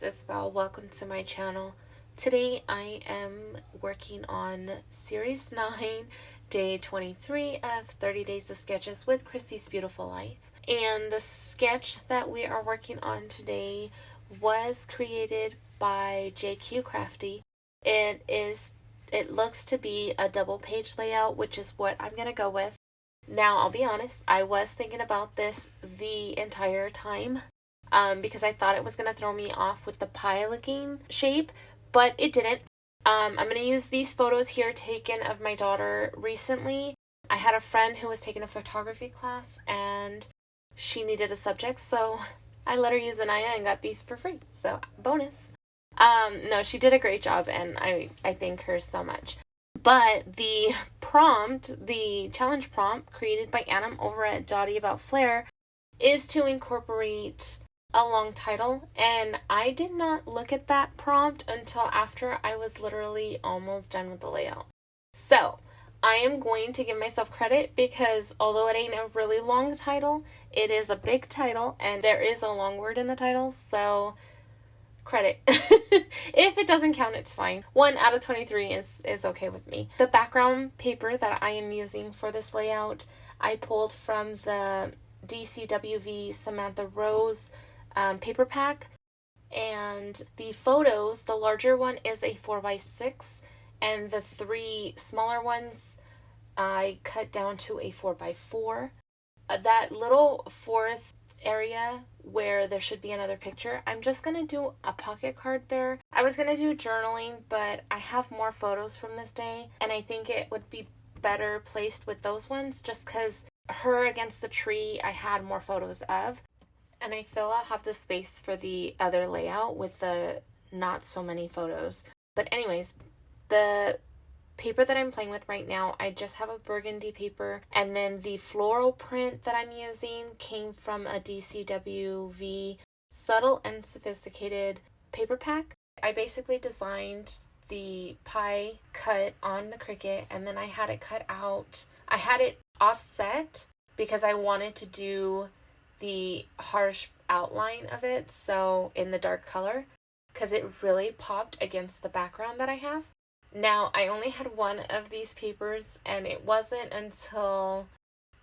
Izzibel. Welcome to my channel. Today I am working on Series 9, Day 23 of 30 Days of Sketches with Christy's Beautiful Life. And the sketch that we are working on today was created by JQ Crafty. It looks to be a double page layout, which is what I'm going to go with. Now, I'll be honest, I was thinking about this the entire time. Because I thought it was going to throw me off with the pie looking shape, but it didn't. I'm going to use these photos here taken of my daughter recently. I had a friend who was taking a photography class and she needed a subject, so I let her use Anaya and got these for free. So, bonus. No, she did a great job and I thank her so much. But the challenge prompt created by Adam over at Dottie About Flair is to incorporate a long title, and I did not look at that prompt until after I was literally almost done with the layout. So I am going to give myself credit because although it ain't a really long title, it is a big title and there is a long word in the title, so credit. If it doesn't count, it's fine. 1 out of 23 is okay with me. The background paper that I am using for this layout I pulled from the DCWV Samantha Rose paper pack, and the photos, the larger one is a 4x6 and the 3 smaller ones I cut down to a 4x4. That little fourth area where there should be another picture, I'm just gonna do a pocket card there. I was gonna do journaling, but I have more photos from this day and I think it would be better placed with those ones just because her against the tree I had more photos of. And I feel I'll have the space for the other layout with the not so many photos. But anyways, the paper that I'm playing with right now, I just have a burgundy paper. And then the floral print that I'm using came from a DCWV Subtle and Sophisticated paper pack. I basically designed the pie cut on the Cricut and then I had it cut out. I had it offset because I wanted to do the harsh outline of it, so in the dark color, because it really popped against the background that I have. Now, I only had one of these papers, and it wasn't until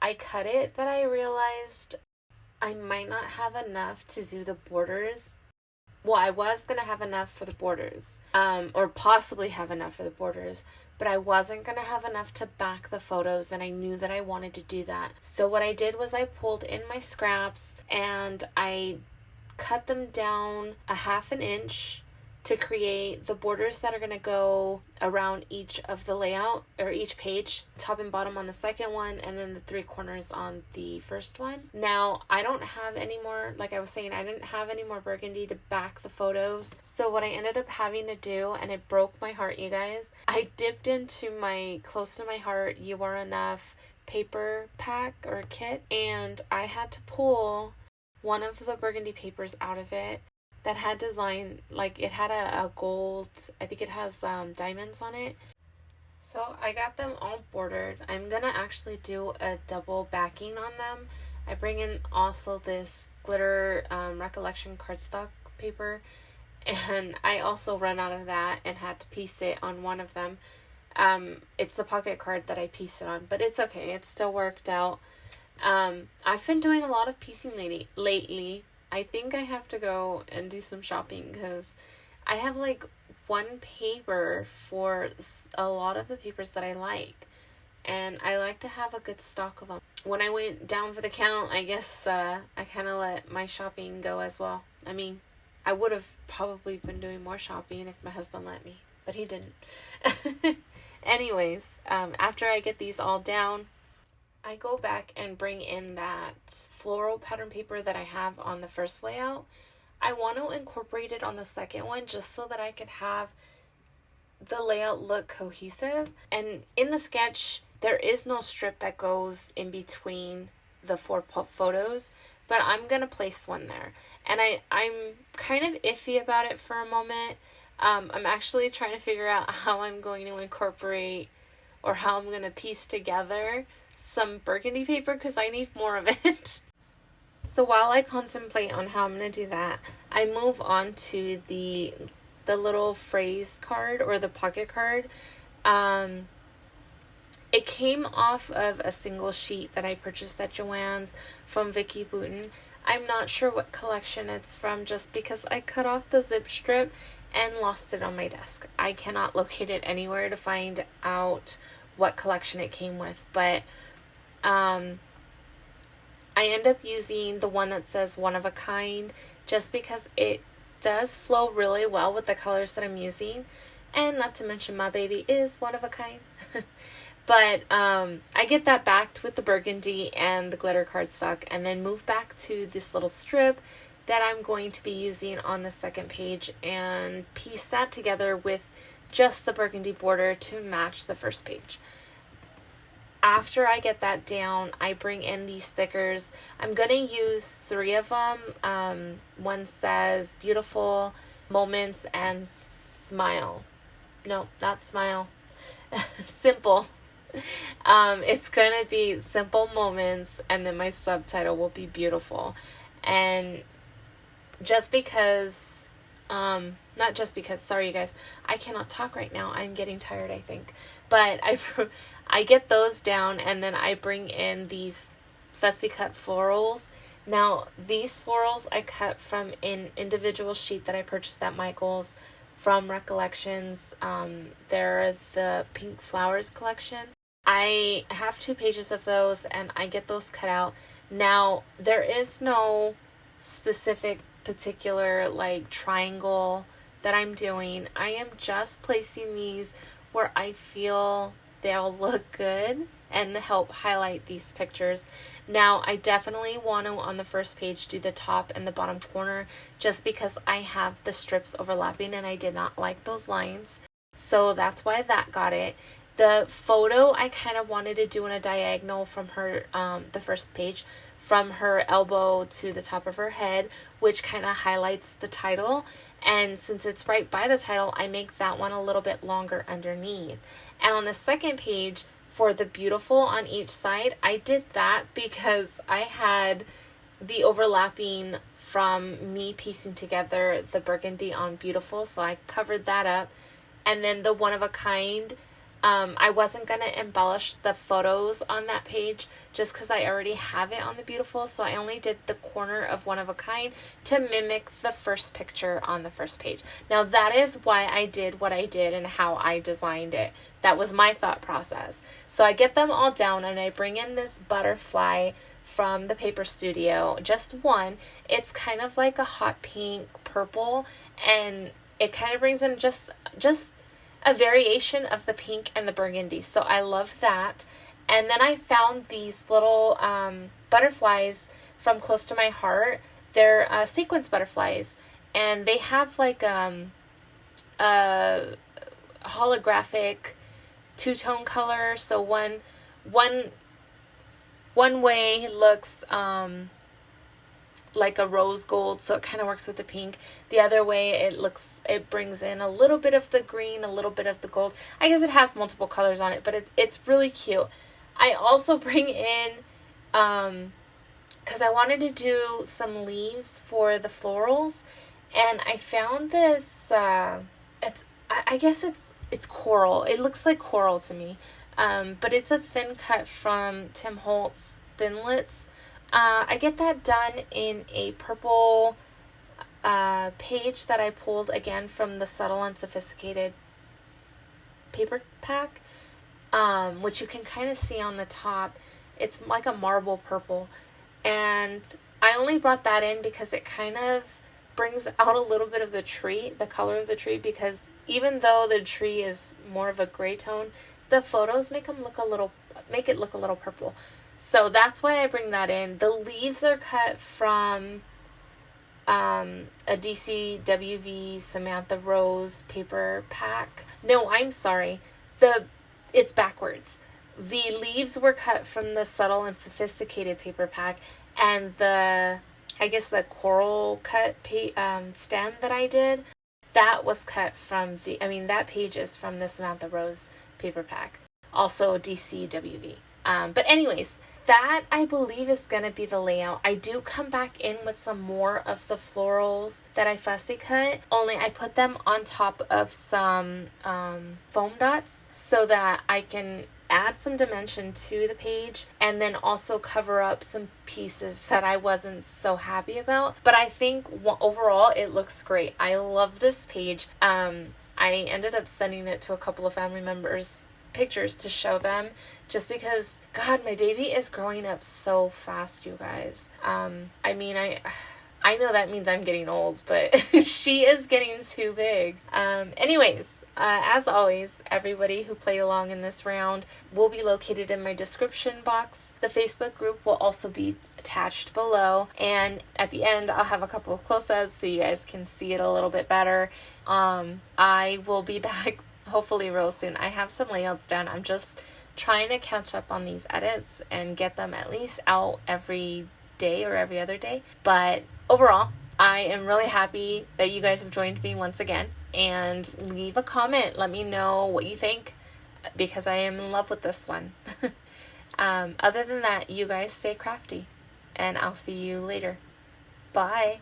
I cut it that I realized I might not have enough to do the borders. Well, I was going to have enough for the borders, or possibly have enough for the borders, but I wasn't going to have enough to back the photos, and I knew that I wanted to do that. So what I did was I pulled in my scraps, and I cut them down a 1/2 inch to create the borders that are going to go around each of the layout, or each page, top and bottom on the second one, and then the 3 corners on the first one. Now, I don't have any more, like I was saying, I didn't have any more burgundy to back the photos. So what I ended up having to do, and it broke my heart, you guys, I dipped into my Close to My Heart You Are Enough paper pack or kit, and I had to pull one of the burgundy papers out of it that had design, like it had a gold, I think it has diamonds on it. So I got them all bordered. I'm gonna actually do a double backing on them. I bring in also this glitter recollection cardstock paper, and I also ran out of that and had to piece it on one of them. It's the pocket card that I pieced it on, but it's okay, it still worked out. I've been doing a lot of piecing lately. I think I have to go and do some shopping because I have like one paper for a lot of the papers that I like. And I like to have a good stock of them. When I went down for the count, I guess I kind of let my shopping go as well. I mean, I would have probably been doing more shopping if my husband let me, but he didn't. Anyways, after I get these all down, I go back and bring in that floral pattern paper that I have on the first layout. I want to incorporate it on the second one just so that I could have the layout look cohesive. And in the sketch, there is no strip that goes in between the 4 photos, but I'm going to place one there. And I'm kind of iffy about it for a moment. I'm actually trying to figure out how I'm going to incorporate or how I'm going to piece together some burgundy paper because I need more of it. So while I contemplate on how I'm going to do that, I move on to the little phrase card or the pocket card. It came off of a single sheet that I purchased at Joann's from Vicky Boutin. I'm not sure what collection it's from just because I cut off the zip strip and lost it on my desk. I cannot locate it anywhere to find out what collection it came with, but I end up using the one that says one of a kind just because it does flow really well with the colors that I'm using, and not to mention my baby is one of a kind. But I get that backed with the burgundy and the glitter cardstock, and then move back to this little strip that I'm going to be using on the second page and piece that together with just the burgundy border to match the first page. After I get that down, I bring in these stickers. I'm going to use 3 of them. One says beautiful moments and smile. No, not smile. Simple. It's going to be simple moments, and then my subtitle will be beautiful. And just because, not just because, sorry you guys, I cannot talk right now. I'm getting tired, I think. But I get those down, and then I bring in these fussy cut florals. Now, these florals I cut from an individual sheet that I purchased at Michael's from Recollections. They're the Pink Flowers collection. I have 2 pages of those, and I get those cut out. Now, there is no specific particular like triangle that I'm doing. I am just placing these where I feel they'll look good and help highlight these pictures. Now, I definitely want to, on the first page, do the top and the bottom corner just because I have the strips overlapping and I did not like those lines. So that's why that got it. The photo I kind of wanted to do in a diagonal from her, the first page, from her elbow to the top of her head, which kind of highlights the title. And since it's right by the title, I make that one a little bit longer underneath. And on the second page, for the beautiful on each side, I did that because I had the overlapping from me piecing together the burgundy on beautiful, so I covered that up. And then the one of a kind, I wasn't going to embellish the photos on that page just because I already have it on the beautiful, so I only did the corner of one of a kind to mimic the first picture on the first page. Now, that is why I did what I did and how I designed it. That was my thought process. So I get them all down, and I bring in this butterfly from the Paper Studio, just one. It's kind of like a hot pink purple, and it kind of brings in just a variation of the pink and the burgundy. So I love that. And then I found these little butterflies from Close to My Heart. They're sequence butterflies, and they have like a holographic two-tone color. So one way looks like a rose gold, so it kind of works with the pink. The other way, it brings in a little bit of the green, a little bit of the gold. I guess it has multiple colors on it, but it's really cute. I also bring in, because I wanted to do some leaves for the florals, and I found this, I guess it's coral. It looks like coral to me, but it's a thin cut from Tim Holtz Thinlits. I get that done in a purple page that I pulled again from the Subtle and Sophisticated paper pack, which you can kind of see on the top. It's like a marble purple, and I only brought that in because it kind of brings out a little bit of the tree, the color of the tree, because even though the tree is more of a gray tone, the photos make it look a little purple. So that's why I bring that in. The leaves are cut from a DCWV Samantha Rose paper pack. No, I'm sorry. It's backwards. The leaves were cut from the Subtle and Sophisticated paper pack, and the coral cut stem that I did, that was cut from that page is from the Samantha Rose paper pack, also DCWV. But anyways, that, I believe, is going to be the layout. I do come back in with some more of the florals that I fussy cut, only I put them on top of some foam dots so that I can add some dimension to the page and then also cover up some pieces that I wasn't so happy about. But I think overall it looks great. I love this page. I ended up sending it to a couple of family members pictures to show them, just because, God, my baby is growing up so fast, you guys. I mean, I know that means I'm getting old, but she is getting too big. Anyways, as always, everybody who played along in this round will be located in my description box. The Facebook group will also be attached below, and at the end I'll have a couple of close-ups so you guys can see it a little bit better. I will be back hopefully real soon. I have some layouts done. I'm just trying to catch up on these edits and get them at least out every day or every other day. But overall, I am really happy that you guys have joined me once again, and leave a comment. Let me know what you think, because I am in love with this one. Other than that, you guys stay crafty, and I'll see you later. Bye.